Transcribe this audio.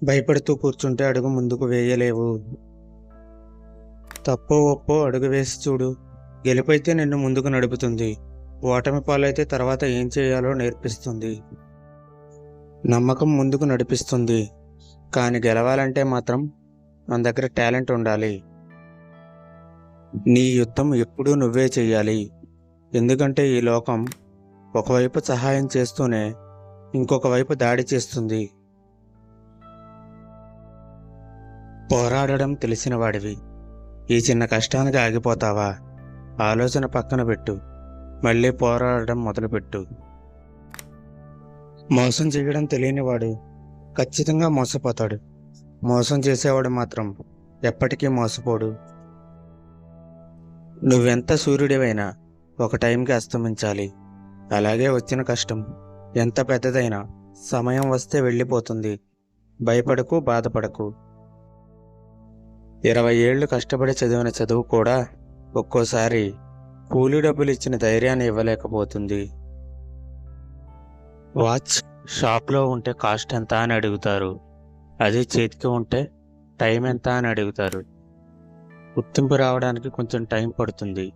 భయపడుతూ కూర్చుంటే అడుగు ముందుకు వేయలేవు. తప్పో ఒప్పో అడుగు వేసి చూడు. గెలుపైతే నిన్ను ముందుకు నడుపుతుంది. ఓటమి పాలైతే తర్వాత ఏం చేయాలో నేర్పిస్తుంది. నమ్మకం ముందుకు నడిపిస్తుంది. కానీ గెలవాలంటే మాత్రం మన దగ్గర టాలెంట్ ఉండాలి. నీ యుద్ధం ఎప్పుడూ నువ్వే చెయ్యాలి. ఎందుకంటే ఈ లోకం ఒకవైపు సహాయం చేస్తూనే ఇంకొక వైపు దాడి చేస్తుంది. పోరాడడం తెలిసిన వాడివి. ఈ చిన్న కష్టానికి ఆగిపోతావా? ఆలోచన పక్కన పెట్టు. మళ్ళీ పోరాడడం మొదలుపెట్టు. మోసం చేయడం తెలియనివాడు ఖచ్చితంగా మోసపోతాడు. మోసం చేసేవాడు మాత్రం ఎప్పటికీ మోసపోడు. నువ్వెంత సూర్యుడివైనా ఒక టైంకి అస్తమించాలి. అలాగే వచ్చిన కష్టం ఎంత పెద్దదైనా సమయం వస్తే వెళ్ళిపోతుంది. భయపడకు, బాధపడకు. 20 ఏళ్ళు కష్టపడి చదివిన చదువు కూడా ఒక్కోసారి కూలీ డబ్బులు ఇచ్చిన ధైర్యాన్ని ఇవ్వలేకపోతుంది. వాచ్ షాప్లో ఉంటే కాస్ట్ ఎంత అని అడుగుతారు. అదే చేతికి ఉంటే టైం ఎంత అని అడుగుతారు. గుర్తింపు రావడానికి కొంచెం టైం పడుతుంది.